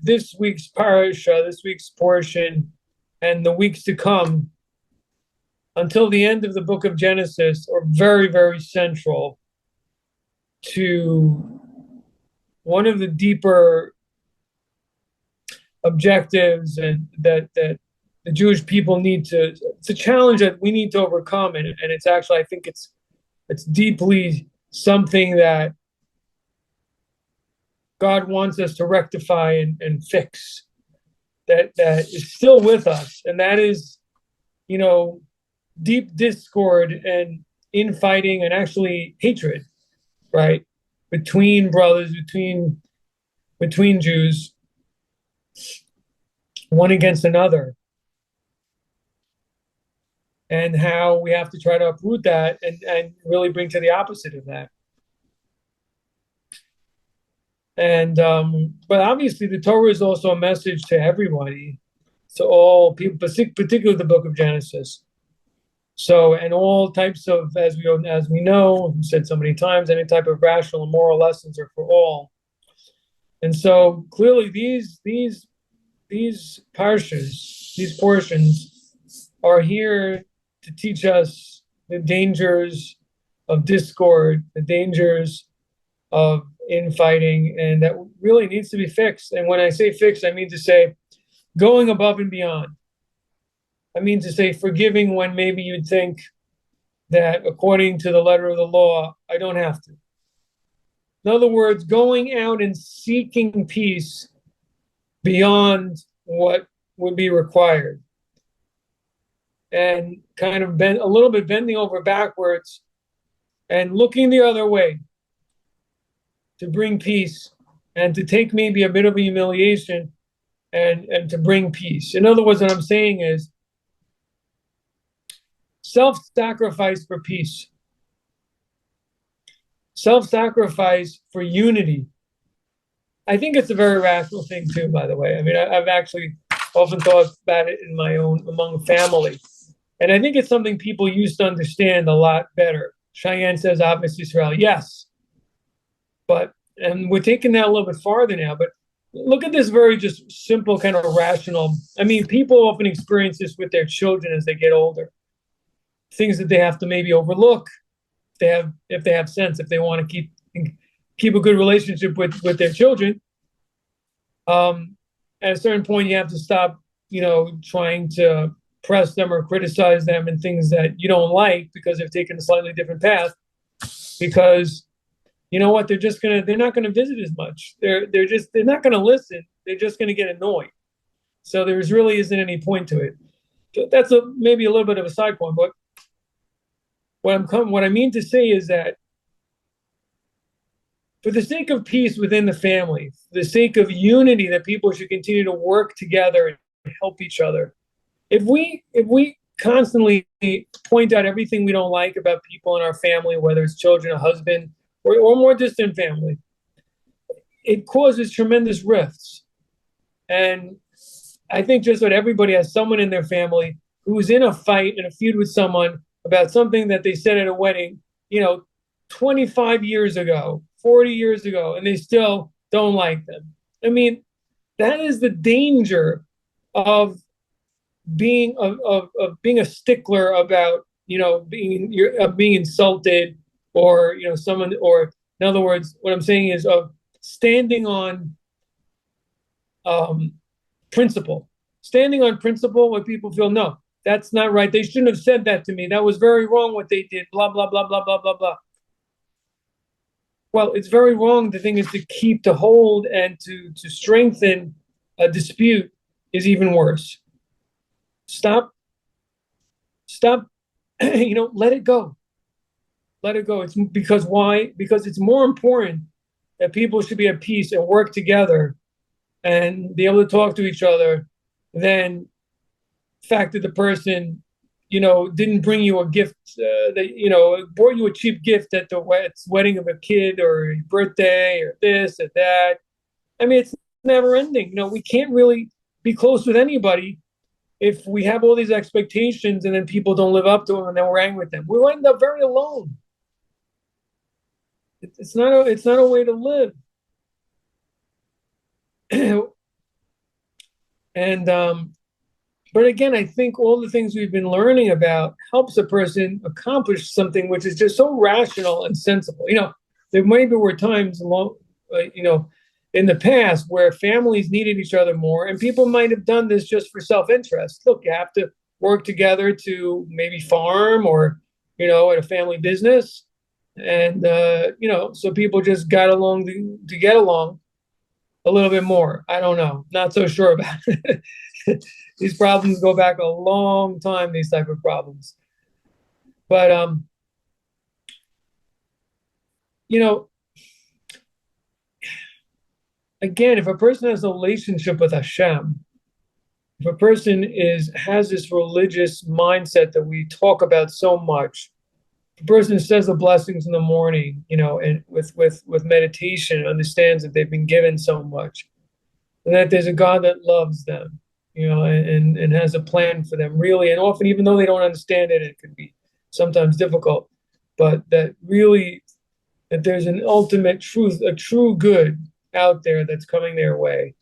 this week's parasha, this week's portion, and the weeks to come until the end of the book of Genesis are very, very central to one of the deeper objectives and that the Jewish people need to, it's a challenge that we need to overcome. And it's actually, I think it's deeply something that God wants us to rectify and fix, that is still with us. And that is, deep discord and infighting and actually hatred, right? Between brothers, between Jews, one against another. And how we have to try to uproot that and really bring to the opposite of that. And but obviously the Torah is also a message to everybody, to all people, particularly the book of Genesis. So, and all types of, as we know, said so many times, any type of rational and moral lessons are for all. And so clearly these parshas, these portions, are here to teach us the dangers of discord, the dangers of infighting, and that really needs to be fixed. And when I say fixed, I mean to say going above and beyond. I mean to say forgiving when maybe you'd think that according to the letter of the law, I don't have to. In other words, going out and seeking peace beyond what would be required. And kind of a little bit bending over backwards and looking the other way to bring peace and to take maybe a bit of a humiliation and to bring peace. In other words, what I'm saying is self-sacrifice for peace. Self-sacrifice for unity. I think it's a very rational thing too, by the way. I mean, I've actually often thought about it in my own, among family. And I think it's something people used to understand a lot better. Cheyenne says, obviously, Israel, yes. And we're taking that a little bit farther now, but look at this very just simple kind of rational. I mean, people often experience this with their children as they get older. Things that they have to maybe overlook if they have sense, if they want to keep a good relationship with their children. At a certain point, you have to stop, trying to press them or criticize them and things that you don't like because they've taken a slightly different path. Because you know what, they're not gonna visit as much. They're not gonna listen. They're just gonna get annoyed. So there really isn't any point to it. So that's maybe a little bit of a side point, but what I mean to say is that for the sake of peace within the family, for the sake of unity, that people should continue to work together and help each other. If we constantly point out everything we don't like about people in our family, whether it's children, a husband, or more distant family, it causes tremendous rifts. And I think just that everybody has someone in their family who's in a fight and a feud with someone about something that they said at a wedding, 25 years ago, 40 years ago, and they still don't like them. I mean, that is the danger of being a stickler about being insulted, or someone, or in other words, what I'm saying is of standing on principle when people feel, no, that's not right, they shouldn't have said that to me, that was very wrong what they did, blah blah blah blah blah blah blah. Well, it's very wrong. The thing is to hold and to strengthen a dispute is even worse. Stop, let it go. Let it go. It's because why? Because it's more important that people should be at peace and work together and be able to talk to each other than the fact that the person, didn't bring you a gift, brought you a cheap gift at the wedding of a kid or a birthday or this or that. I mean, it's never ending. We can't really be close with anybody if we have all these expectations and then people don't live up to them and then we're angry with them. We'll end up very alone. It's not a way to live. And but again, I think all the things we've been learning about helps a person accomplish something which is just so rational and sensible. There maybe were times along, in the past where families needed each other more, and people might have done this just for self-interest. Look, you have to work together to maybe farm or, at a family business. And, so people just got along to get along a little bit more. I don't know. Not so sure about it. These problems go back a long time, these type of problems. But, again, if a person has a relationship with Hashem, if a person has this religious mindset that we talk about so much, if a person says the blessings in the morning, and with meditation, understands that they've been given so much, and that there's a God that loves them, and has a plan for them, really. And often, even though they don't understand it, it can be sometimes difficult, but that there's an ultimate truth, a true good out there that's coming their way.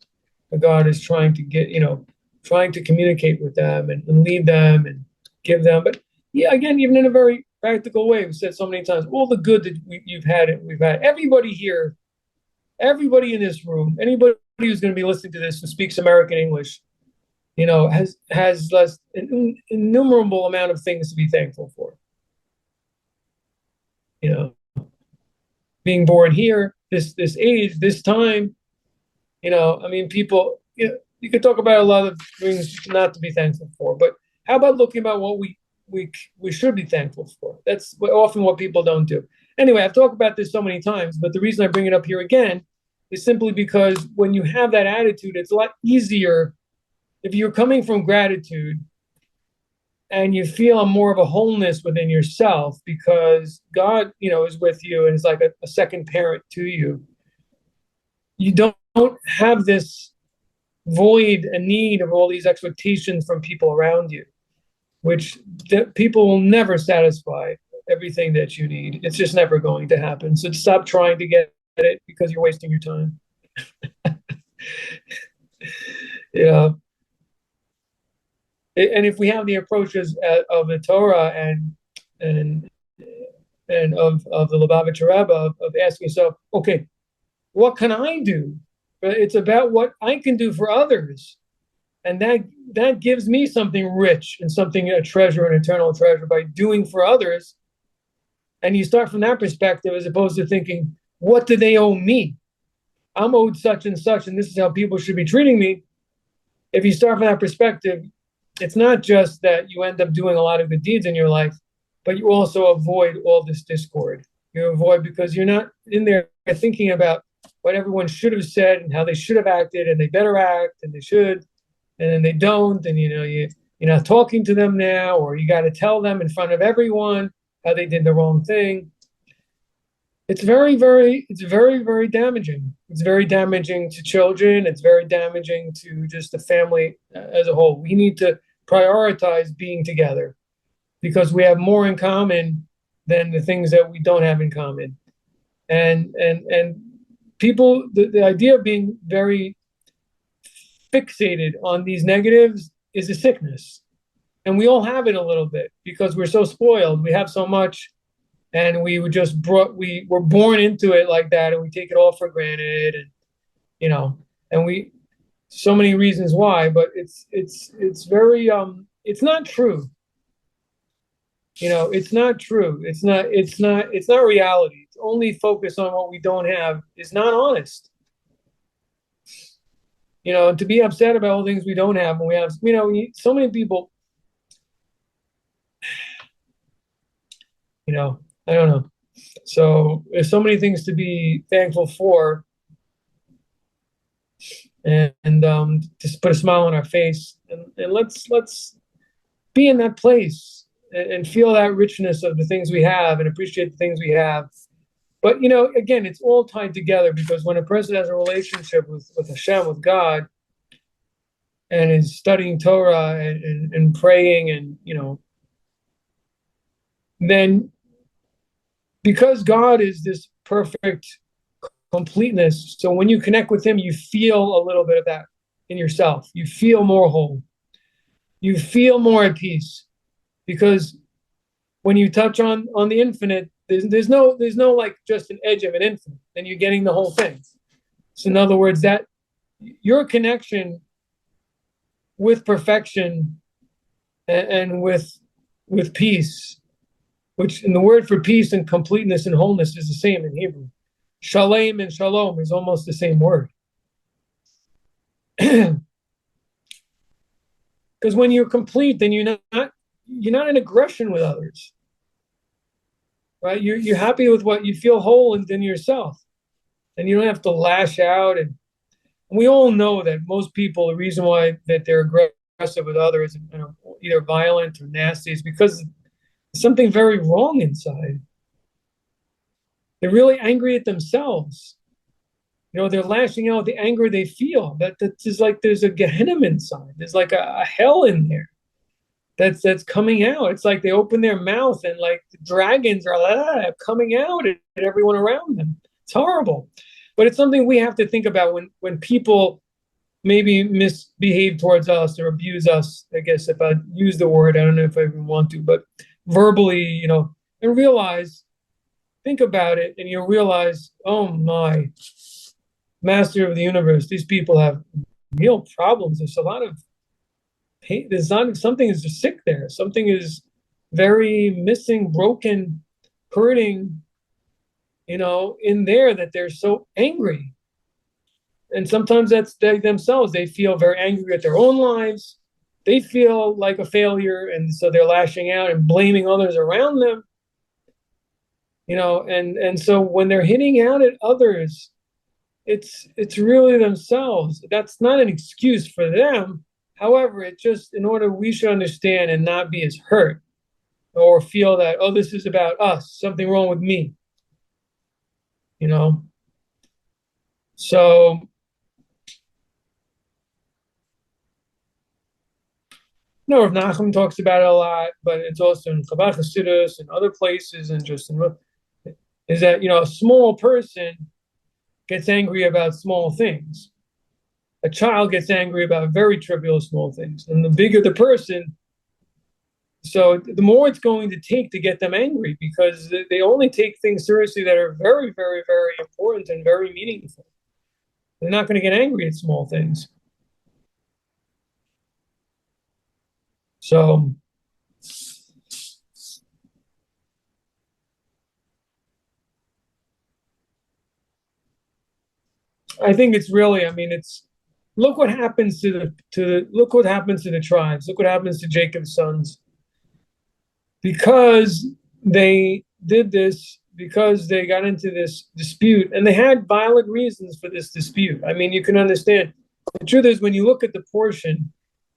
God is trying to communicate with them and lead them and give them. But yeah, again, even in a very practical way, we've said so many times, all the good that we've had, everybody here, everybody in this room, anybody who's going to be listening to this who speaks American English, has less an innumerable amount of things to be thankful for. Being born here, this age, this time, people, you could talk about a lot of things not to be thankful for, but how about looking about what we should be thankful for? That's often what people don't do. Anyway, I've talked about this so many times, but the reason I bring it up here again is simply because when you have that attitude, it's a lot easier if you're coming from gratitude and you feel more of a wholeness within yourself because God, is with you and is like a second parent to you. You don't have this void and need of all these expectations from people around you, which people will never satisfy everything that you need. It's just never going to happen. So stop trying to get it because you're wasting your time. And if we have the approaches of the Torah and of the Lubavitcher Rebbe of asking yourself, okay, what can I do? It's about what I can do for others. And that gives me something rich and something, a treasure, an eternal treasure by doing for others. And you start from that perspective as opposed to thinking, what do they owe me? I'm owed such and such, and this is how people should be treating me. If you start from that perspective, it's not just that you end up doing a lot of good deeds in your life, but you also avoid all this discord. You avoid because you're not in there thinking about what everyone should have said and how they should have acted, and they better act, and they should, and then they don't, and you're not talking to them now, or you got to tell them in front of everyone how they did the wrong thing. It's very, very damaging. It's very damaging to children. It's very damaging to just the family as a whole. We need to prioritize being together because we have more in common than the things that we don't have in common. And people, the idea of being very fixated on these negatives is a sickness. And we all have it a little bit because we're so spoiled. We have so much. And we were born into it like that, and we take it all for granted, and we so many reasons why, but it's very it's not true. It's not true. It's not reality. It's only focus on what we don't have is not honest. And to be upset about all things we don't have, when we have, so many people, I don't know. So there's so many things to be thankful for, and just put a smile on our face, and let's be in that place and feel that richness of the things we have and appreciate the things we have. But again, it's all tied together because when a person has a relationship with Hashem, with God, and is studying Torah and praying, and then, because God is this perfect completeness, so when you connect with him, you feel a little bit of that in yourself. You feel more whole. You feel more at peace, because when you touch on the infinite, there's no like just an edge of an infinite, and you're getting the whole thing. So in other words, that your connection with perfection and with peace, which in the word for peace and completeness and wholeness is the same in Hebrew. Shalem and shalom is almost the same word. Because when you're complete, then you're not in aggression with others, right? You're happy with what you feel, whole within yourself, and you don't have to lash out. And we all know that most people, the reason why that they're aggressive with others, either violent or nasty, is because there's something very wrong inside. They're really angry at themselves. They're lashing out the anger they feel. That's just like there's a Gehenna inside. There's like a hell in there that's coming out. It's like they open their mouth and like the dragons are coming out at everyone around them. It's horrible. But it's something we have to think about when people maybe misbehave towards us or abuse us. I guess if I use the word, I don't know if I even want to, but verbally, and think about it, and you'll realize, oh my, Master of the universe, these people have real problems. There's a lot of pain. Something is just sick there. Something is very missing, broken, hurting, in there, that they're so angry. And sometimes that's they themselves. They feel very angry at their own lives. They feel like a failure, and so they're lashing out and blaming others around them. And so when they're hitting out at others, it's really themselves. That's not an excuse for them. However, it just, in order we should understand and not be as hurt or feel that, oh, this is about us, something wrong with me. So Rav Nachum talks about it a lot, but it's also in Chabad Hasidus and other places, and just is that a small person gets angry about small things. A child gets angry about very trivial small things. And the bigger the person, so the more it's going to take to get them angry, because they only take things seriously that are very, very, very important and very meaningful. They're not going to get angry at small things. So I think it's really, look what happens to the tribes. Look what happens to Jacob's sons. Because they did this, because they got into this dispute, and they had valid reasons for this dispute. You can understand. The truth is, when you look at the portion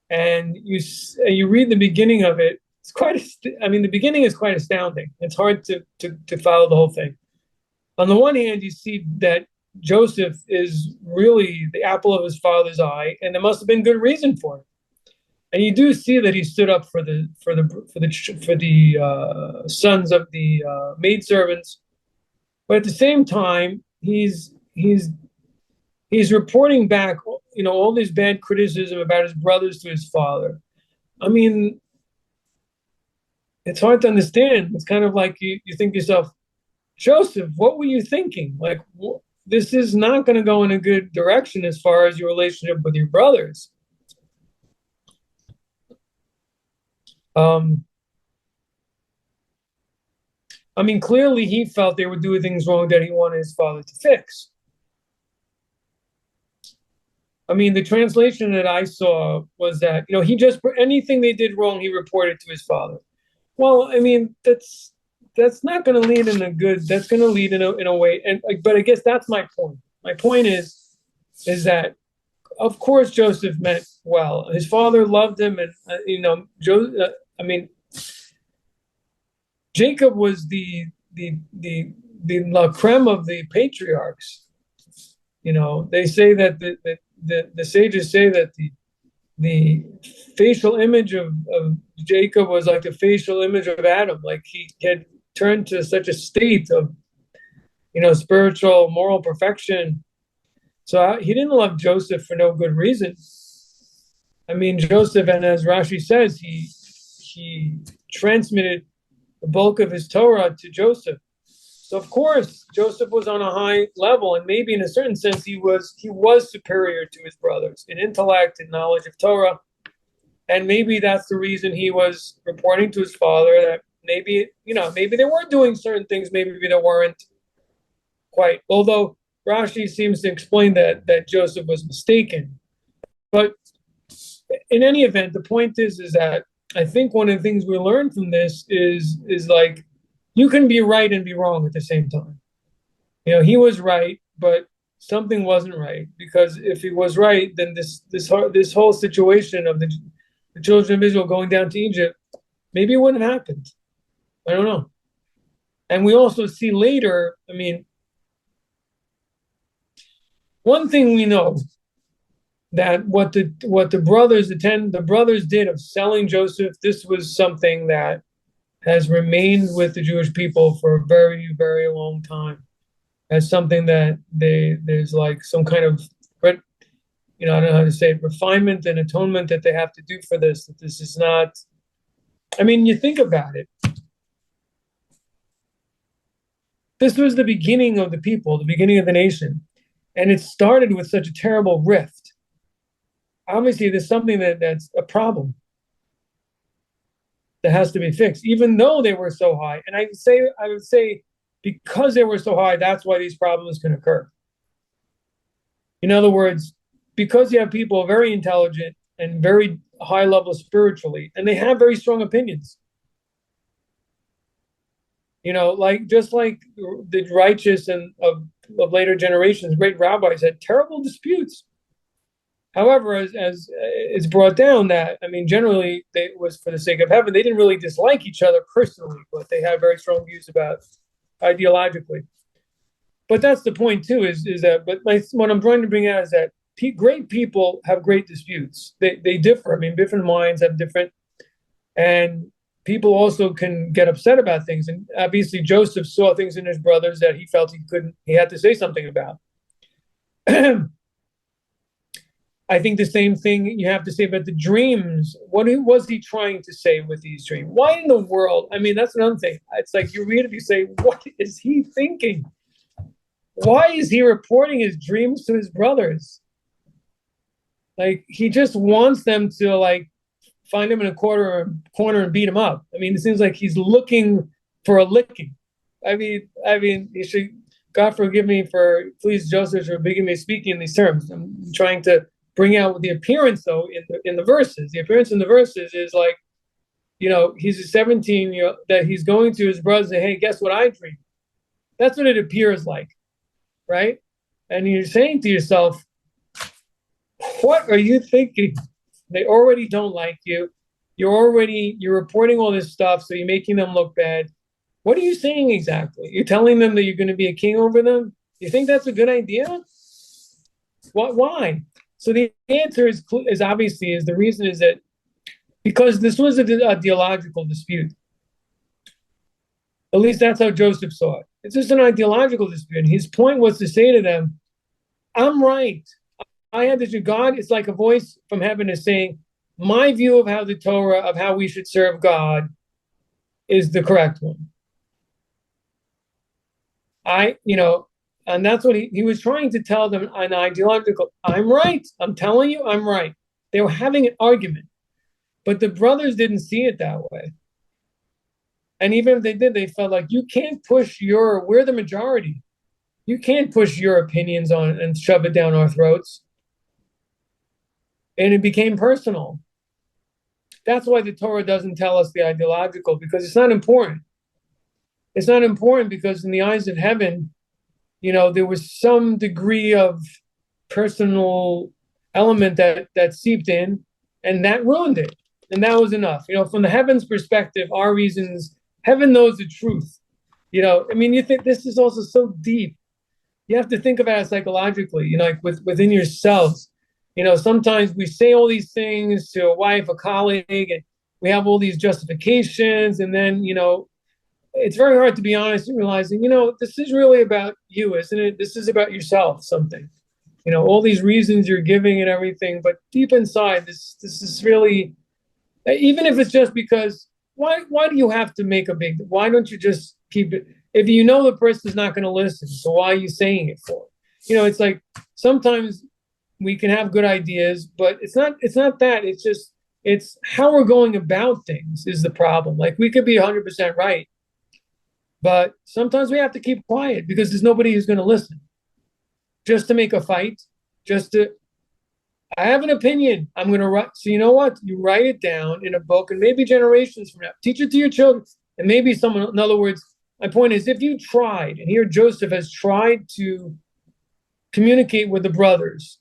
and you read the beginning of it, it's the beginning is quite astounding. It's hard to follow the whole thing. On the one hand, you see that Joseph is really the apple of his father's eye, and there must have been good reason for it. And you do see that he stood up for the sons of the maidservants, but at the same time, he's reporting back, all this bad criticism about his brothers to his father. It's hard to understand. It's kind of like you think to yourself, Joseph, what were you thinking? Like, this is not going to go in a good direction as far as your relationship with your brothers. Clearly he felt they were doing things wrong that he wanted his father to fix. The translation that I saw was that, he just, anything they did wrong, he reported to his father. Well, that's not going to lead in a good, that's going to lead in a way. But I guess that's my point. My point is that, of course, Joseph meant well. His father loved him, and Jacob was the la creme of the patriarchs. They say that the sages say that the facial image of Jacob was like the facial image of Adam. Like he had turned to such a state of, spiritual, moral perfection. So he didn't love Joseph for no good reason. I mean, Joseph, and as Rashi says, he transmitted the bulk of his Torah to Joseph. So of course, Joseph was on a high level, and maybe in a certain sense, he was superior to his brothers in intellect and knowledge of Torah. And maybe that's the reason he was reporting to his father that maybe they were doing certain things, maybe they weren't quite. Although Rashi seems to explain that Joseph was mistaken. But in any event, the point is that I think one of the things we learn from this is like, you can be right and be wrong at the same time. He was right, but something wasn't right, because if he was right, then this whole situation of the children of Israel going down to Egypt, maybe it wouldn't have happened. I don't know. And we also see later, I mean, one thing we know, that what the brothers did of selling Joseph, this was something that has remained with the Jewish people for a very, very long time, as something that there's like some kind of, I don't know how to say it, refinement and atonement that they have to do for this. That this is not, I mean, you think about it. This was the beginning of the people, the beginning of the nation. And it started with such a terrible rift. Obviously, there's something that's a problem that has to be fixed, even though they were so high. And I would say because they were so high, that's why these problems can occur. In other words, because you have people very intelligent and very high level spiritually, and they have very strong opinions. Just like the righteous and of later generations, great rabbis had terrible disputes. However, as it's brought down that, I mean, generally it was for the sake of heaven. They didn't really dislike each other personally, but they had very strong views about ideologically. But that's the point too, is that, but what I'm trying to bring out is that great people have great disputes. They differ. I mean, different minds have different, and people also can get upset about things. And obviously Joseph saw things in his brothers that he felt he had to say something about. I think the same thing you have to say about the dreams. What was he trying to say with these dreams? Why in the world? I mean, that's another thing. It's like you read it, you say, what is he thinking? Why is he reporting his dreams to his brothers? Like, he just wants them to like find him in a corner and beat him up. I mean, it seems like he's looking for a licking. I mean, you should, God forgive me please Joseph for me speaking in these terms. I'm trying to bring out the appearance though in the verses. The appearance in the verses is like, he's 17, that he's going to his brothers and say, hey, guess what I dreamed? That's what it appears like, right? And you're saying to yourself, what are you thinking? They already don't like you. You're reporting all this stuff, so you're making them look bad. What are you saying exactly? You're telling them that you're going to be a king over them? You think that's a good idea? Why? So the answer is obviously the reason is that because this was a ideological dispute. At least that's how Joseph saw it. It's just an ideological dispute. His point was to say to them, I'm right. I have this. God, it's like a voice from heaven is saying, my view of how the Torah, of how we should serve God, is the correct one. And that's what he was trying to tell them, an ideological, I'm right. I'm telling you, I'm right. They were having an argument, but the brothers didn't see it that way. And even if they did, they felt like you can't push we're the majority. You can't push your opinions on and shove it down our throats. And it became personal. That's why the Torah doesn't tell us the ideological, because it's not important. It's not important because in the eyes of heaven, there was some degree of personal element that seeped in, and that ruined it. And that was enough. From the heaven's perspective, our reasons, heaven knows the truth. You think this is also so deep. You have to think about it psychologically, like within yourselves. Sometimes we say all these things to a wife, a colleague, and we have all these justifications, and then, it's very hard to be honest and realizing, this is really about you, isn't it? This is about yourself, something. all these reasons you're giving and everything, but deep inside, this is really, even if it's just because, why do you have to make a big, why don't you just keep it? If you know the person's not going to listen, so why are you saying it for? It's like sometimes we can have good ideas, but it's not that. It's how we're going about things is the problem. Like we could be 100% right, but sometimes we have to keep quiet because there's nobody who's going to listen. Just to make a fight, I have an opinion. I'm going to write. So you know what? You write it down in a book, and maybe generations from now, teach it to your children, and maybe someone. In other words, my point is, if you tried, and here Joseph has tried to communicate with the brothers,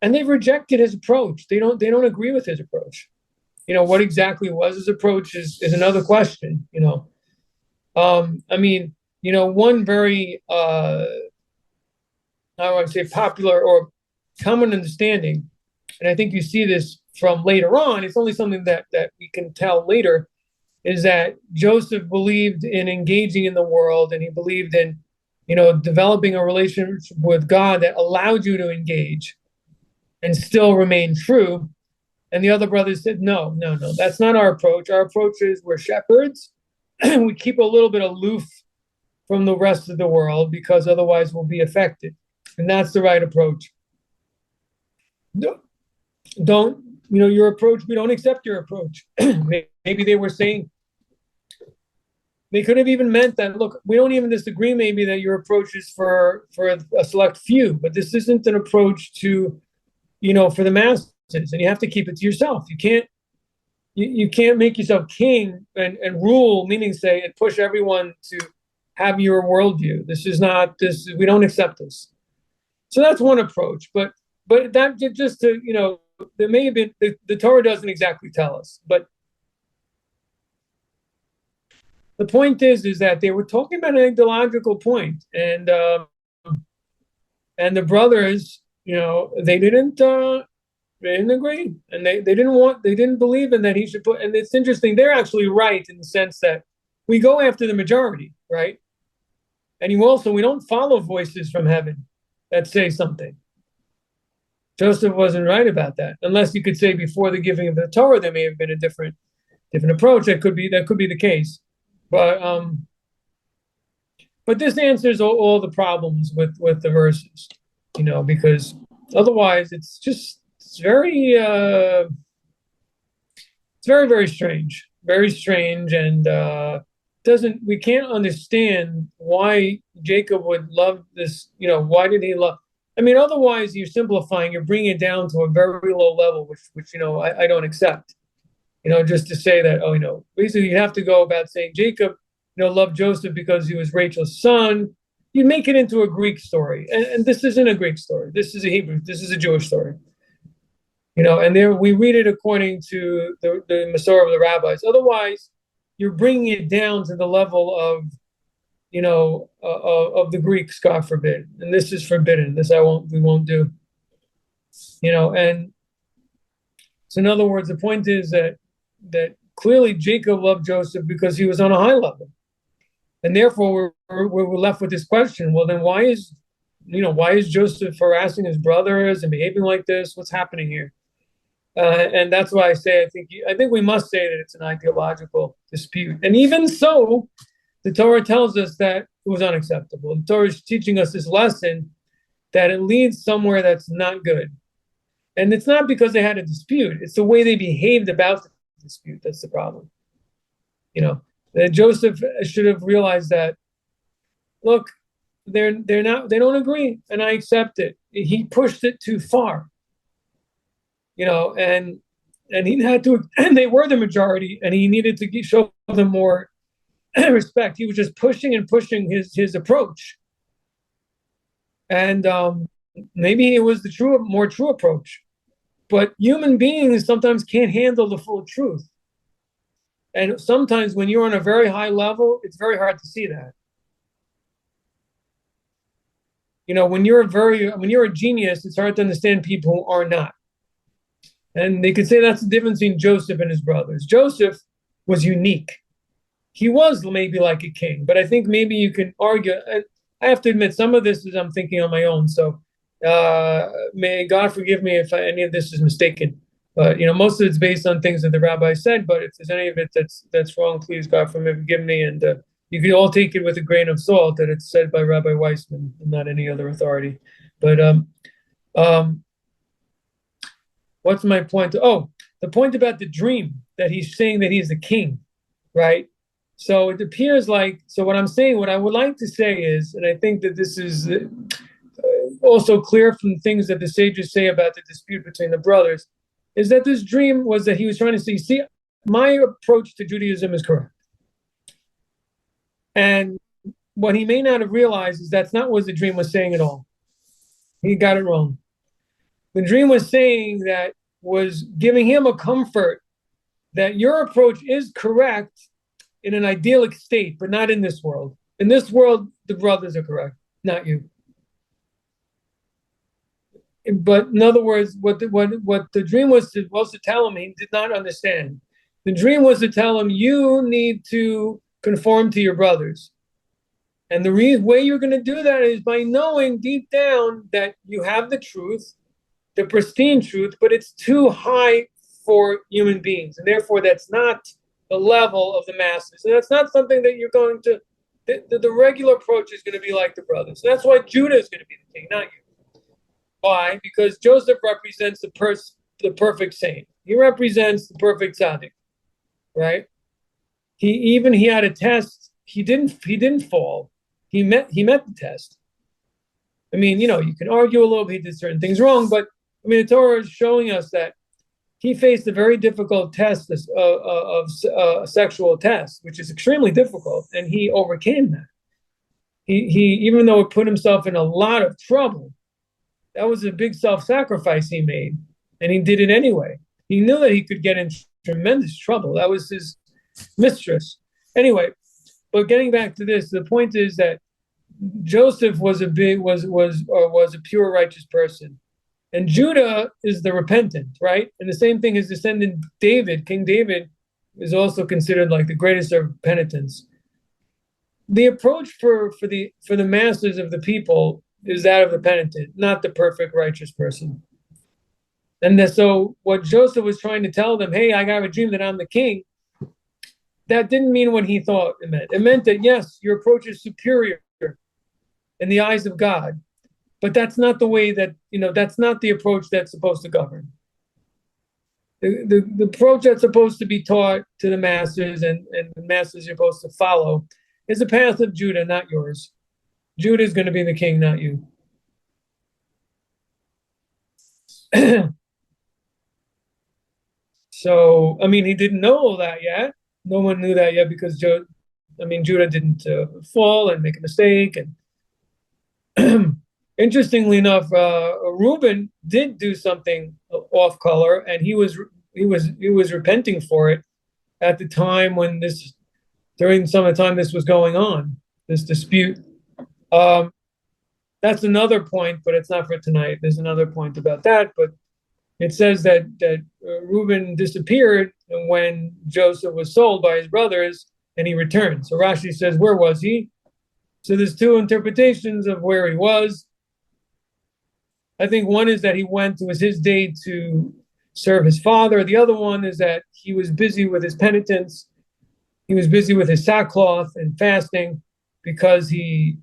and they've rejected his approach. They don't agree with his approach. What exactly was his approach is another question. One very I would say popular or common understanding, and I think you see this from later on, it's only something that we can tell later, is that Joseph believed in engaging in the world, and he believed in, developing a relationship with God that allowed you to engage and still remain true. And the other brothers said, no, that's not our approach. Our approach is we're shepherds. We keep a little bit aloof from the rest of the world because otherwise we'll be affected. And that's the right approach. Don't your approach, we don't accept your approach. Maybe they were saying, they could have even meant that, look, we don't even disagree maybe that your approach is for a select few, but this isn't an approach to, for the masses, and you have to keep it to yourself. You can't make yourself king and rule, meaning say, and push everyone to have your worldview. We don't accept this. So that's one approach, but that just to, there may have been, the Torah doesn't exactly tell us, but the point is that they were talking about an ideological point, and the brothers, they didn't agree, and they didn't believe in that he should put, and it's interesting, they're actually right in the sense that we go after the majority, right? And we don't follow voices from heaven that say something. Joseph wasn't right about that, unless you could say before the giving of the Torah there may have been a different approach. That could be the case, but this answers all the problems with the verses, because otherwise it's very very strange, and we can't understand why Jacob would love this. Why did he love? I mean, otherwise you're simplifying. You're bringing it down to a very low level, which I don't accept. Just to say that, basically you have to go about saying Jacob, loved Joseph because he was Rachel's son. You make it into a Greek story, and this isn't a Greek story. This is a Hebrew. This is a Jewish story. And there we read it according to the Masorah of the rabbis. Otherwise, you're bringing it down to the level of, of the Greeks, God forbid. And this is forbidden. This we won't do. And so in other words, the point is that clearly Jacob loved Joseph because he was on a high level. And therefore we're left with this question. Well, then why is Joseph harassing his brothers and behaving like this? What's happening here? And that's why I say I think we must say that it's an ideological dispute. And even so, the Torah tells us that it was unacceptable. The Torah is teaching us this lesson that it leads somewhere that's not good. And it's not because they had a dispute. It's the way they behaved about the dispute that's the problem. That Joseph should have realized that, look, they don't agree, and I accept it. He pushed it too far. And he had to, and they were the majority, and he needed to show them more respect. He was just pushing his approach, and maybe it was the more true approach. But human beings sometimes can't handle the full truth, and sometimes when you're on a very high level, it's very hard to see that. When you're a genius, it's hard to understand people who are not. And they could say that's the difference between Joseph and his brothers. Joseph was unique. He was maybe like a king, but I think maybe you can argue, I have to admit, some of this is I'm thinking on my own. So may God forgive me if any of this is mistaken. But most of it's based on things that the rabbi said. But if there's any of it that's wrong, please God forgive me. And you can all take it with a grain of salt that it's said by Rabbi Weissman and not any other authority. But what's my point? Oh, the point about the dream that he's saying that he's the king, right? So it appears like, so what I'm saying, what I would like to say is, and I think that this is also clear from things that the sages say about the dispute between the brothers, is that this dream was that he was trying to say, see, my approach to Judaism is correct. And what he may not have realized is that's not what the dream was saying at all. He got it wrong. The dream was saying that, was giving him a comfort that your approach is correct in an idyllic state, but not in this world. In this world, the brothers are correct, not you. But in other words, what the dream was supposed to tell him, he did not understand. The dream was to tell him, you need to conform to your brothers. And the way you're going to do that is by knowing deep down that you have the truth, the pristine truth, but it's too high for human beings. And therefore, that's not the level of the masses. And that's not something that you're going to, the regular approach is going to be like the brothers. And that's why Judah is going to be the king, not you. Why? Because Joseph represents the perfect saint. He represents the perfect tzaddik, right? He had a test. He didn't fall. He met the test. I mean, you can argue a little bit, he did certain things wrong, but I mean, the Torah is showing us that he faced a very difficult test of sexual test, which is extremely difficult, and he overcame that. He even though it put himself in a lot of trouble, that was a big self-sacrifice he made, and he did it anyway. He knew that he could get in tremendous trouble. That was his mistress. Anyway, but getting back to this, the point is that Joseph was a pure righteous person. And Judah is the repentant, right? And the same thing, his descendant David, King David, is also considered like the greatest of penitents. The approach for the masses of the people is that of the penitent, not the perfect righteous person. And so what Joseph was trying to tell them, hey, I got a dream that I'm the king, that didn't mean what he thought it meant. It meant that, yes, your approach is superior in the eyes of God. But that's not the way that, that's not the approach that's supposed to govern. The approach that's supposed to be taught to the masses and the masses are supposed to follow is the path of Judah, not yours. Judah is going to be the king, not you. So, I mean, he didn't know that yet. No one knew that yet because Judah didn't fall and make a mistake. And interestingly enough, Reuben did do something off color, and he was repenting for it at the time when during some of the time this was going on, this dispute. That's another point, but it's not for tonight. There's another point about that, but it says that Reuben disappeared when Joseph was sold by his brothers, and he returned. So Rashi says, where was he? So there's two interpretations of where he was. I think one is that it was his day to serve his father. The other one is that he was busy with his penitence. He was busy with his sackcloth and fasting because he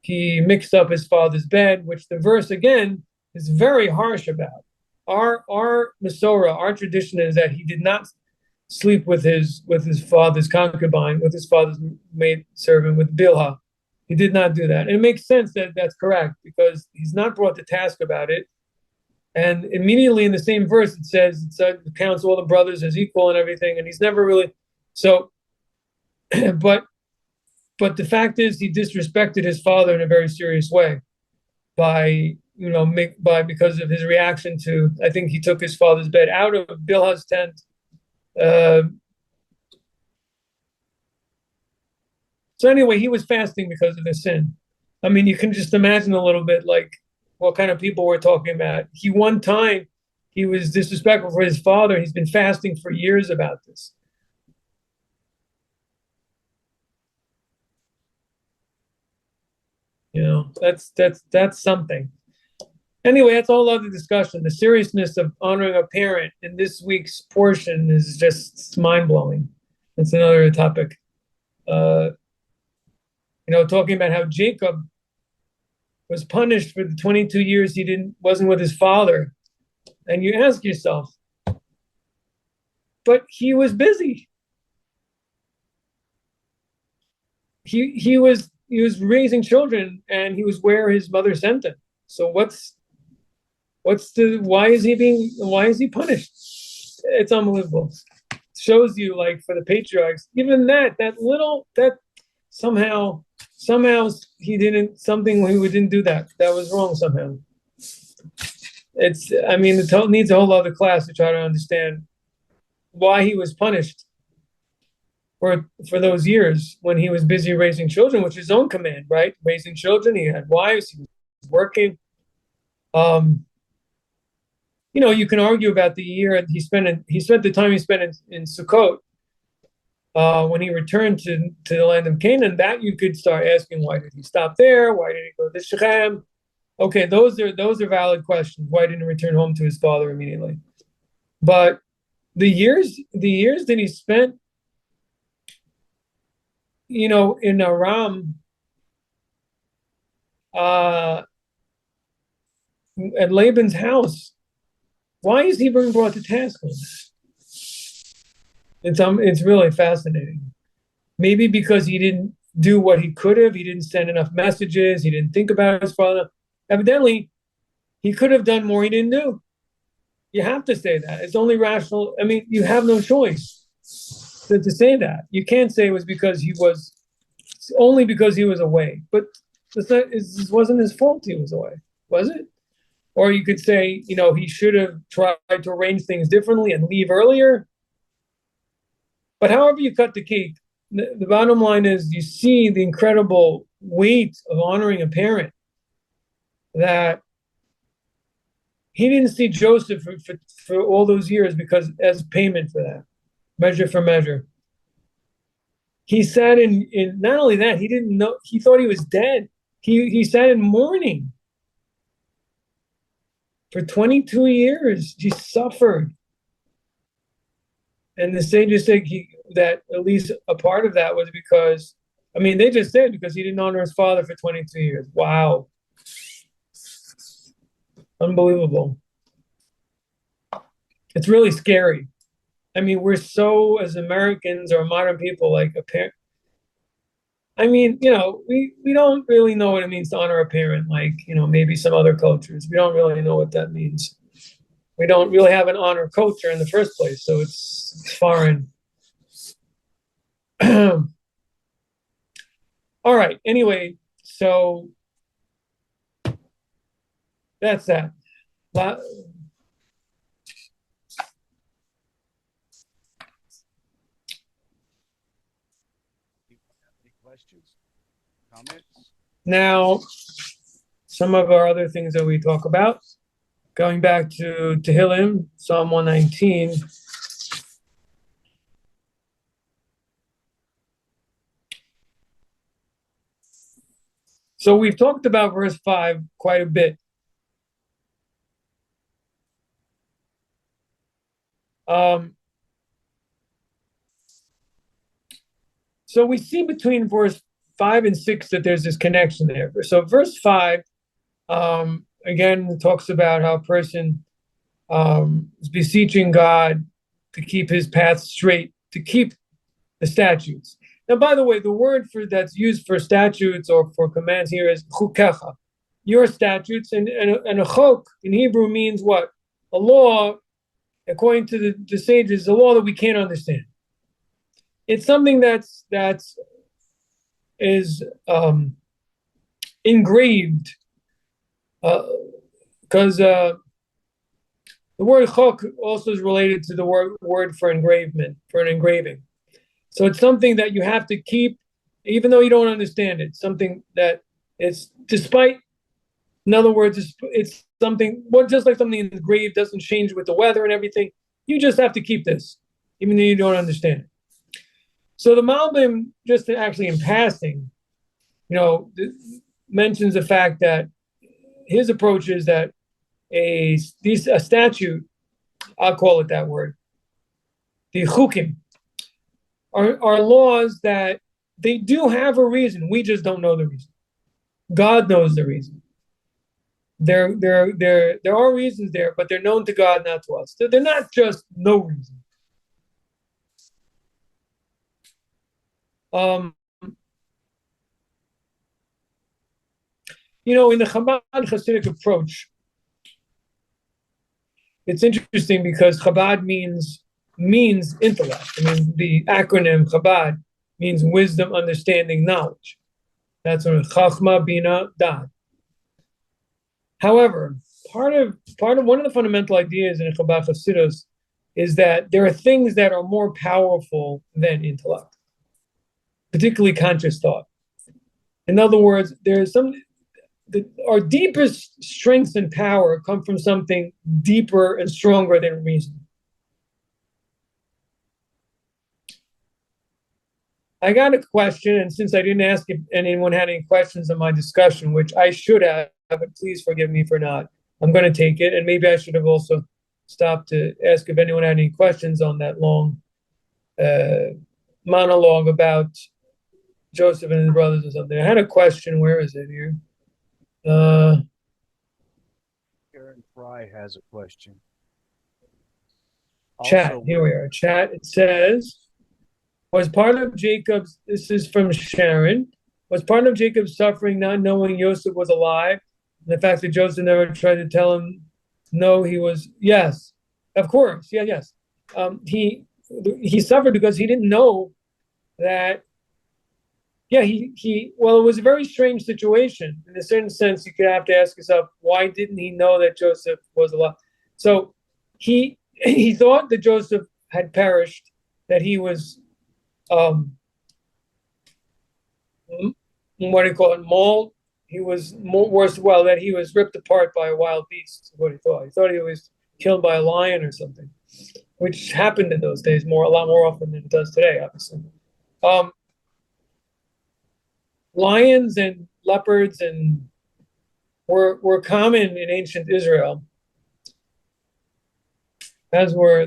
mixed up his father's bed, which the verse again is very harsh about. Our Masorah, our tradition is that he did not sleep with his father's concubine, with his father's maid servant, with Bilhah. He did not do that. And it makes sense that that's correct because he's not brought to task about it. And immediately in the same verse, it says, it counts all the brothers as equal and everything. And he's never really, so, but the fact is he disrespected his father in a very serious way because of his reaction to, I think he took his father's bed out of Bilhah's tent. So anyway, he was fasting because of his sin. I mean, you can just imagine a little bit like what kind of people we're talking about. One time he was disrespectful for his father. He's been fasting for years about this. That's something. Anyway, that's a whole other discussion. The seriousness of honoring a parent in this week's portion is just mind-blowing. That's another topic. Talking about how Jacob was punished for the 22 years he wasn't with his father. And you ask yourself, but he was busy. He was raising children, and he was where his mother sent him. So why is he punished? It's unbelievable. It shows you, like, for the patriarchs, even that somehow he didn't do that. That was wrong somehow. It needs a whole other class to try to understand why he was punished for those years when he was busy raising children, which is his own command, right? Raising children, he had wives, he was working. You can argue about the year he spent the time he spent in Sukkot when he returned to the land of Canaan. That you could start asking, why did he stop there? Why did he go to Shechem? Okay, those are valid questions. Why didn't he return home to his father immediately? But the years that he spent, in Aram, at Laban's house, why is he being brought to task on this? It's really fascinating. Maybe because he didn't do what he could have. He didn't send enough messages. He didn't think about his father. Evidently, he could have done more. He didn't do. You have to say that. It's only rational. You have no choice to say that. You can't say it was only because he was away. But it wasn't his fault he was away, was it? Or you could say, he should have tried to arrange things differently and leave earlier. But however you cut the cake, the bottom line is you see the incredible weight of honoring a parent, that he didn't see Joseph for all those years because as payment for that, measure for measure. He sat in not only that, he didn't know, he thought he was dead. He sat in mourning for 22 years. He suffered. And the sages say that at least a part of that was because, they just said because he didn't honor his father for 22 years. Wow. Unbelievable. It's really scary. We're so, as Americans or modern people, like a parent. We don't really know what it means to honor a parent, like, maybe some other cultures. We don't really know what that means. We don't really have an honor culture in the first place, so it's foreign. All right. Anyway, so that's that. Questions, comments? Now, some of our other things that we talk about, going back to Tehillim, Psalm 119. So we've talked about verse 5 quite a bit. So we see between verse 5 and 6 that there's this connection there. So verse 5, again, talks about how a person is beseeching God to keep his path straight, to keep the statutes. Now, by the way, the word that's used for statutes or for commands here is chukecha, your statutes, and a chok in Hebrew means what? A law, according to the sages, a law that we can't understand. It's something that is engraved, because the word chok also is related to the word for engravement, for an engraving. So it's something that you have to keep, even though you don't understand it. Something that it's despite, in other words, it's something, just like something engraved doesn't change with the weather and everything. You just have to keep this, even though you don't understand it. So the Malbim, just actually in passing, mentions the fact that his approach is that a statute, I'll call it that word, the chukim, are laws that they do have a reason. We just don't know the reason. God knows the reason. There are reasons there, but they're known to God, not to us. They're not just no reason. In the Chabad Hasidic approach, it's interesting because Chabad means intellect. I mean, the acronym Chabad means wisdom, understanding, knowledge. That's what Chachma, Bina, Dad. However, part of one of the fundamental ideas in Chabad Hasidus is that there are things that are more powerful than intellect, particularly conscious thought. In other words, our deepest strength and power come from something deeper and stronger than reason. I got a question, and since I didn't ask if anyone had any questions in my discussion, which I should have, but please forgive me for not, I'm going to take it, and maybe I should have also stopped to ask if anyone had any questions on that long monologue about Joseph and his brothers or something. I had a question. Where is it here? Karen Fry has a question. Chat. Also, Here we are. Chat. It says, was part of Jacob's, this is from Sharon, was part of Jacob's suffering not knowing Joseph was alive? And the fact that Joseph never tried to tell him, no, he was, yes, of course. Yeah, yes. He suffered because he didn't know that. Yeah, well, it was a very strange situation. In a certain sense, you could have to ask yourself, why didn't he know that Joseph was alive? So he thought that Joseph had perished, that he was, what do you call it, mauled. He was that he was ripped apart by a wild beast, is what he thought. He thought he was killed by a lion or something, which happened in those days a lot more often than it does today, obviously. Lions and leopards were common in ancient Israel, as were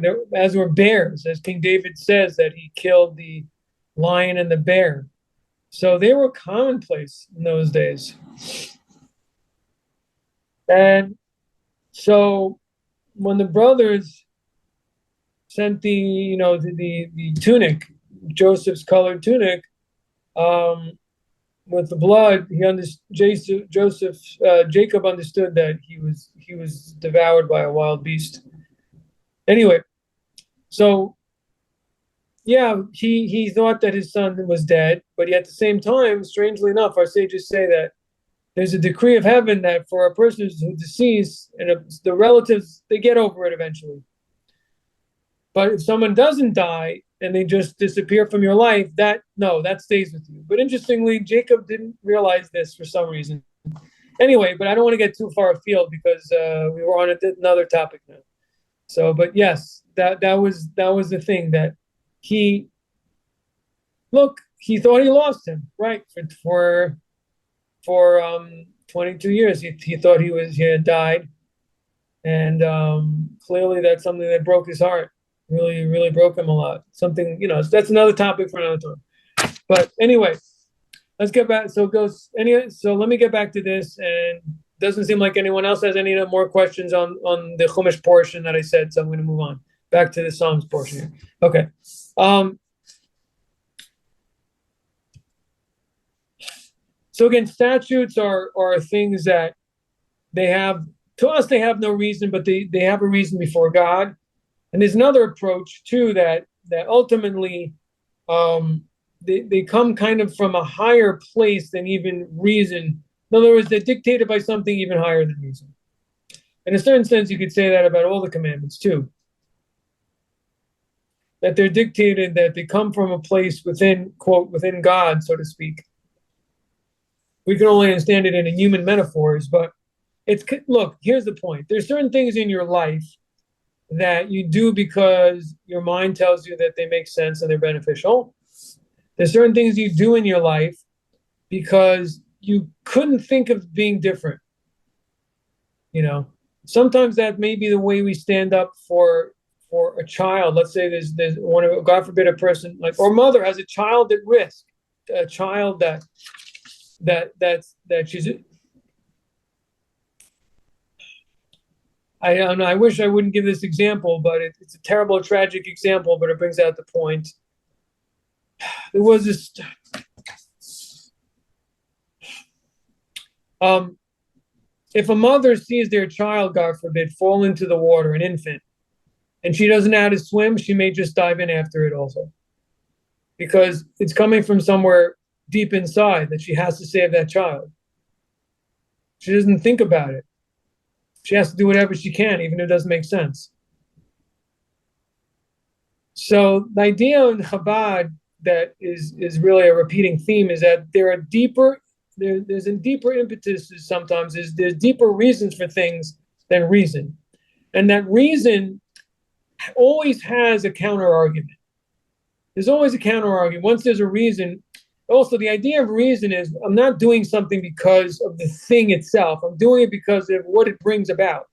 bears, as King David says that he killed the lion and the bear. So they were commonplace in those days. And so when the brothers sent the tunic, Joseph's colored tunic, with the blood, Jacob understood that he was devoured by a wild beast. Anyway, so yeah, he thought that his son was dead, but at the same time, strangely enough, our sages say that there's a decree of heaven that for a person who's deceased and the relatives, they get over it eventually. But if someone doesn't die and they just disappear from your life, that stays with you. But interestingly, Jacob didn't realize this for some reason. Anyway, but I don't want to get too far afield because we were on another topic now. So, but yes, that was the thing that he thought he lost him, right? For 22 years, he thought he had died, and clearly that's something that broke his heart. Really, really broke him a lot. Something, that's another topic for another time. But anyway, let's get back. So let me get back to this. And it doesn't seem like anyone else has any more questions on the Chumash portion that I said. So I'm going to move on back to the Psalms portion here. Okay. So again, statutes are things that they have no reason, but they have a reason before God. And there's another approach too that ultimately they come kind of from a higher place than even reason. In other words, they're dictated by something even higher than reason. In a certain sense, you could say that about all the commandments too. That they're dictated, that they come from a place within, quote, within God, so to speak. We can only understand it in a human metaphors, but look, here's the point. There's certain things in your life that you do because your mind tells you that they make sense and they're beneficial. There's certain things you do in your life because you couldn't think of being different. Sometimes that may be the way we stand up for a child. Let's say there's one of, God forbid, a person like, or mother has a child at risk, a child that she's. I don't know. I wish I wouldn't give this example, but it's a terrible, tragic example, but it brings out the point. There was this. If a mother sees their child, God forbid, fall into the water, an infant, and she doesn't know how to swim, she may just dive in after it also. Because it's coming from somewhere deep inside that she has to save that child. She doesn't think about it. She has to do whatever she can, even if it doesn't make sense. So the idea in Chabad that is really a repeating theme is that there's a deeper impetus sometimes, there's deeper reasons for things than reason. And that reason always has a counter argument. There's always a counter argument. Once there's a reason, also the idea of reason is I'm not doing something because of the thing itself. I'm doing it because of what it brings about.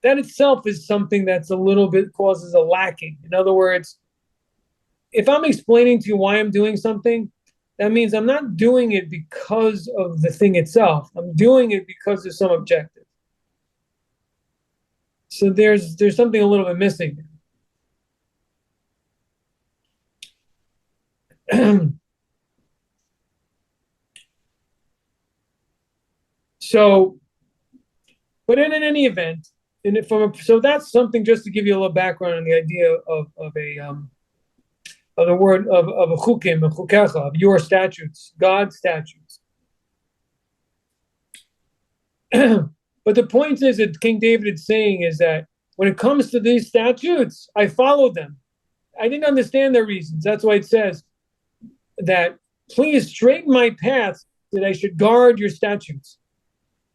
That itself is something that's a little bit causes a lacking. In other words, if I'm explaining to you why I'm doing something, that means I'm not doing it because of the thing itself. I'm doing it because there's some objective. So there's something a little bit missing. So, but in any event, so that's something just to give you a little background on the idea of the word of a chukim, a chukecha, of your statutes, God's statutes. But the point is that King David is saying is that when it comes to these statutes, I followed them. I didn't understand their reasons. That's why it says that please straighten my paths that I should guard your statutes.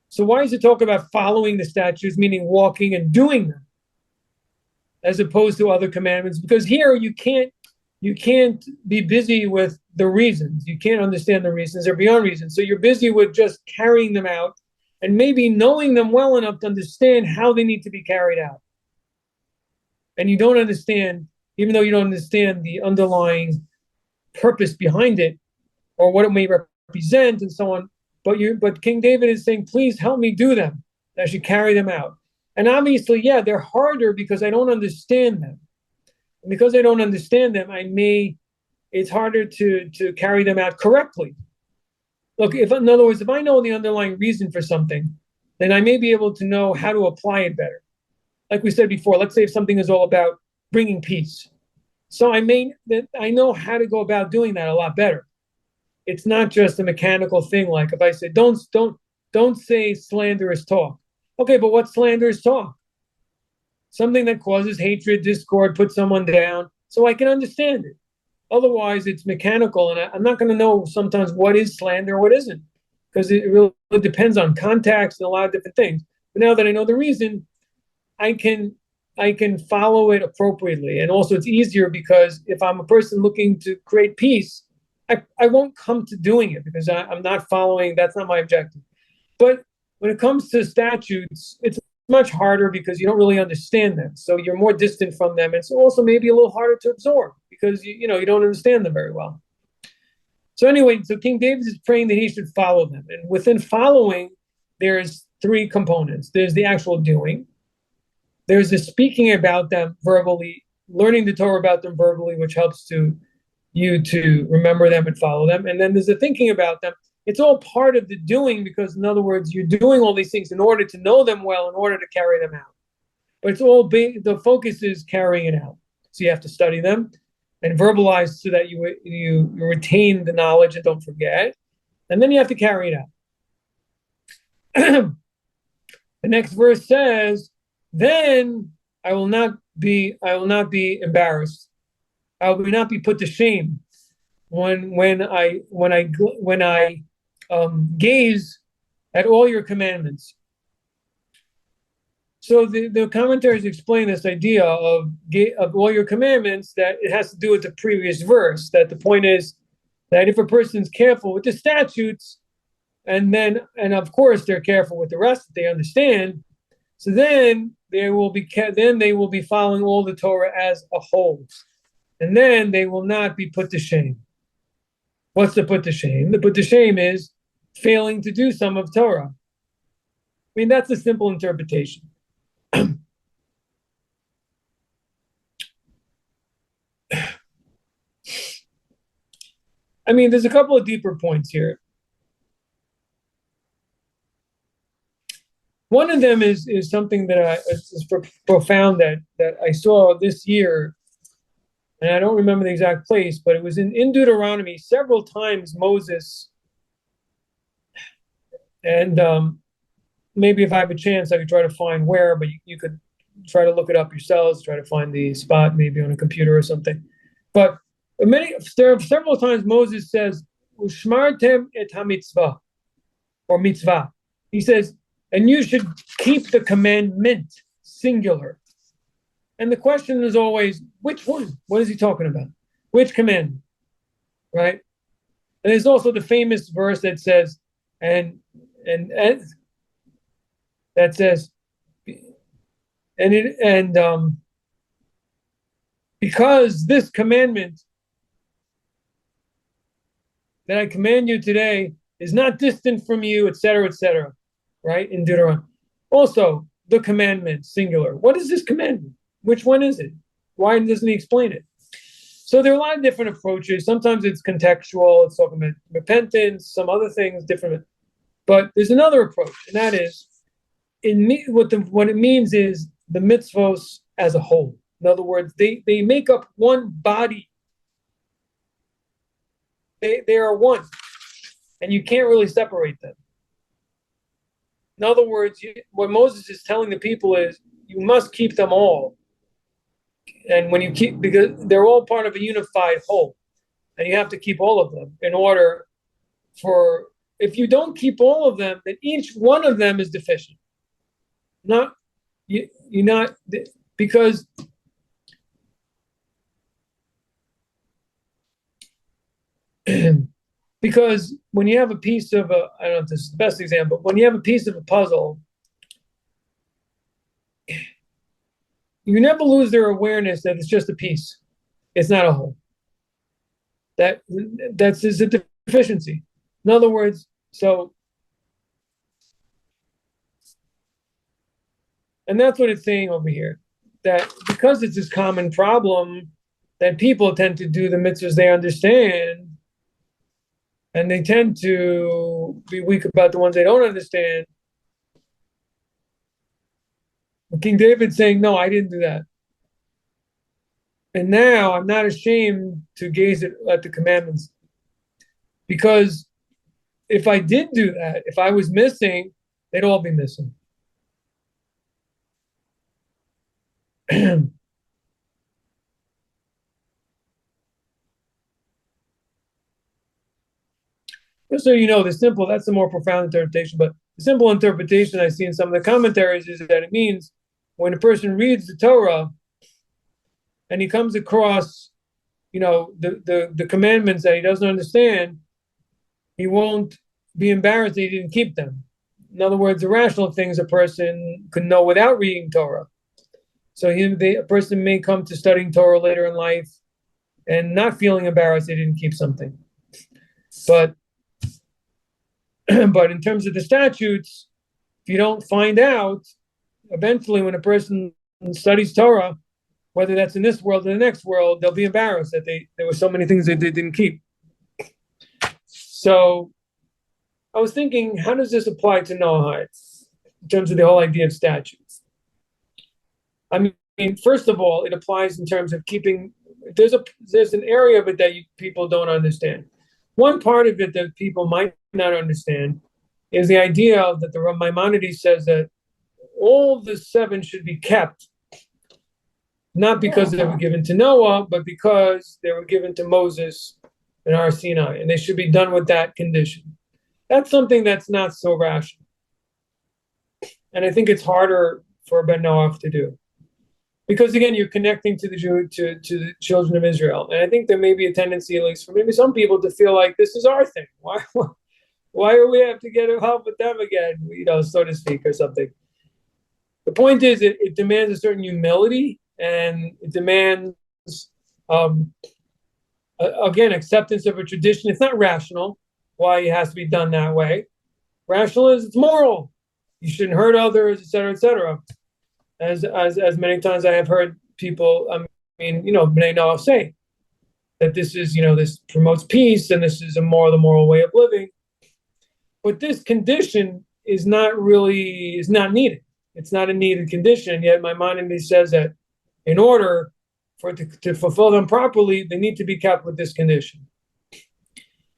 So why does it talk about following the statutes, meaning walking and doing them, as opposed to other commandments? Because here you can't be busy with the reasons. You can't understand the reasons. They're beyond reasons. So you're busy with just carrying them out and maybe knowing them well enough to understand how they need to be carried out. And you don't understand, even though you don't understand the underlying purpose behind it or what it may represent and so on, but King David is saying, please help me do them. I should carry them out. And obviously, yeah, they're harder because I don't understand them. And because I don't understand them, it's harder to carry them out correctly. Look, in other words, if I know the underlying reason for something, then I may be able to know how to apply it better. Like we said before, let's say if something is all about bringing peace. So I know how to go about doing that a lot better. It's not just a mechanical thing. Like if I say, don't say slanderous talk. Okay, but what's slanderous talk? Something that causes hatred, discord, puts someone down, so I can understand it. Otherwise, it's mechanical, and I'm not going to know sometimes what is slander or what isn't, because it really depends on context and a lot of different things. But now that I know the reason, I can follow it appropriately. And also it's easier because if I'm a person looking to create peace, I won't come to doing it because I'm not following, that's not my objective. But when it comes to statutes, it's much harder because you don't really understand them. So you're more distant from them. It's also maybe a little harder to absorb because you don't understand them very well. So anyway, so King David is praying that he should follow them. And within following, there's three components. There's the actual doing. There's the speaking about them verbally, learning the Torah about them verbally, which helps you to remember them and follow them. And then there's the thinking about them. It's all part of the doing because, in other words, you're doing all these things in order to know them well, in order to carry them out. But it's all the focus is carrying it out. So you have to study them and verbalize so that you retain the knowledge and don't forget. And then you have to carry it out. The next verse says, then I will not be embarrassed. I will not be put to shame when I gaze at all your commandments. So the commentaries explain this idea of all your commandments, that it has to do with the previous verse, that the point is that if a person's careful with the statutes, and of course they're careful with the rest that they understand. So then they will be following all the Torah as a whole, and then they will not be put to shame. What's the put to shame? The put to shame is failing to do some of Torah. I mean, that's a simple interpretation. I mean, there's a couple of deeper points here. One of them is something that is profound that I saw this year, and I don't remember the exact place, but it was in Deuteronomy. Several times Moses, and maybe if I have a chance, I could try to find where, but you could try to look it up yourselves, try to find the spot maybe on a computer or something. But there are several times Moses says, "Ushmartem et hamitzvah," or mitzvah. He says, and you should keep the commandment, singular. And the question is always, which one? What is he talking about? Which commandment? Right? And there's also the famous verse that says, and that says, because this commandment that I command you today is not distant from you, etc., right? In Deuteronomy. Also, the commandment, singular. What is this commandment? Which one is it? Why doesn't he explain it? So there are a lot of different approaches. Sometimes it's contextual. It's talking about repentance, some other things, different. But there's another approach, and that is, what it means is the mitzvot as a whole. In other words, they make up one body. They are one, and you can't really separate them. In other words, what Moses is telling the people is you must keep them all. And when you keep, because they're all part of a unified whole, and you have to keep all of them in order for, if you don't keep all of them, then each one of them is deficient. Because because when you have a piece of I don't know if this is the best example, but when you have a piece of a puzzle, you never lose their awareness that it's just a piece. It's not a whole. That's a deficiency. In other words, and that's what it's saying over here, that because it's this common problem that people tend to do the mitzvahs they understand, and they tend to be weak about the ones they don't understand. King David's saying, no, I didn't do that. And now I'm not ashamed to gaze at the commandments. Because if I did do that, if I was missing, they'd all be missing. Just so you know, that's the more profound interpretation, but the simple interpretation I see in some of the commentaries is that it means when a person reads the Torah and he comes across, the commandments that he doesn't understand, he won't be embarrassed that he didn't keep them. In other words, the rational things a person could know without reading Torah. So a person may come to studying Torah later in life and not feeling embarrassed they didn't keep something. But in terms of the statutes, if you don't find out, eventually when a person studies Torah, whether that's in this world or the next world, they'll be embarrassed that there were so many things that they didn't keep. So I was thinking, how does this apply to Noahide in terms of the whole idea of statutes? I mean, first of all, it applies in terms of keeping. There's an area of it that people don't understand. One part of it that people might not understand is the idea that the Maimonides says that all the 7 should be kept, not because they were given to Noah, but because they were given to Moses and Har Sinai, and they should be done with that condition. That's something that's not so rational. And I think it's harder for Ben Noach to do. Because again, you're connecting to the children of Israel. And I think there may be a tendency, at least for maybe some people, to feel like this is our thing. Why do we have to get involved with them again? So to speak, or something. The point is, it demands a certain humility, and it demands, um, again, acceptance of a tradition. It's not rational why it has to be done that way. Rational is it's moral. You shouldn't hurt others, etc., etc. As many times I have heard people, Bnei Noah say that this is, this promotes peace and this is the moral way of living. But this condition is not needed. It's not a needed condition. Yet Maimonides says that in order for it to fulfill them properly, they need to be kept with this condition.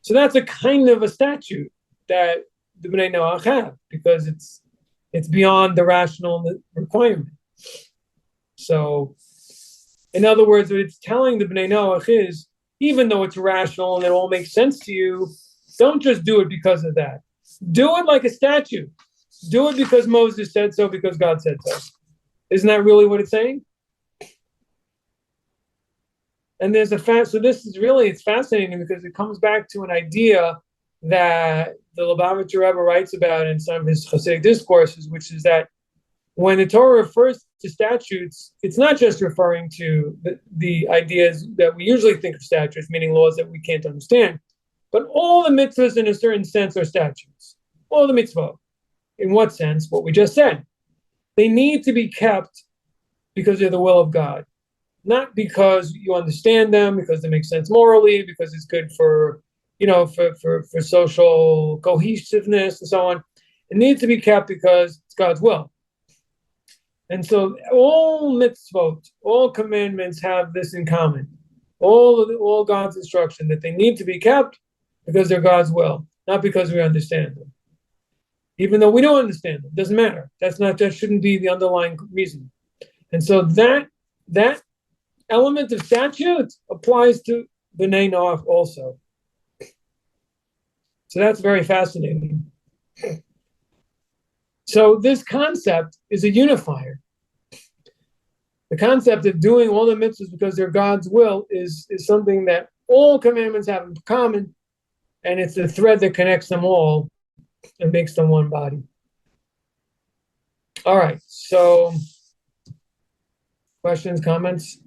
So that's a kind of a statute that the Bnei Noach have, because it's beyond the rational requirement. So, in other words, what it's telling the Bnei Noach is, even though it's rational and it all makes sense to you, don't just do it because of that. Do it like a statute. Do it because Moses said so, because God said so. Isn't that really what it's saying? And there's so this is really, it's fascinating because it comes back to an idea that the Lubavitcher Rebbe writes about in some of his Hasidic discourses, which is that when the Torah refers to statutes, it's not just referring to the ideas that we usually think of statutes, meaning laws that we can't understand, but all the mitzvahs in a certain sense are statutes. All the mitzvot. In what sense? What we just said. They need to be kept because they're the will of God. Not because you understand them, because they make sense morally, because it's good for social cohesiveness and so on. It needs to be kept because it's God's will. And so all mitzvot, all commandments have this in common. All God's instruction, that they need to be kept because they're God's will, not because we understand them. Even though we don't understand them, doesn't matter. That shouldn't be the underlying reason. And so that element of statute applies to Bnei Noach also. So that's very fascinating. So this concept is a unifier. The concept of doing all the mitzvahs because they're God's will is something that all commandments have in common, and it's the thread that connects them all and makes them one body. All right, so questions, comments?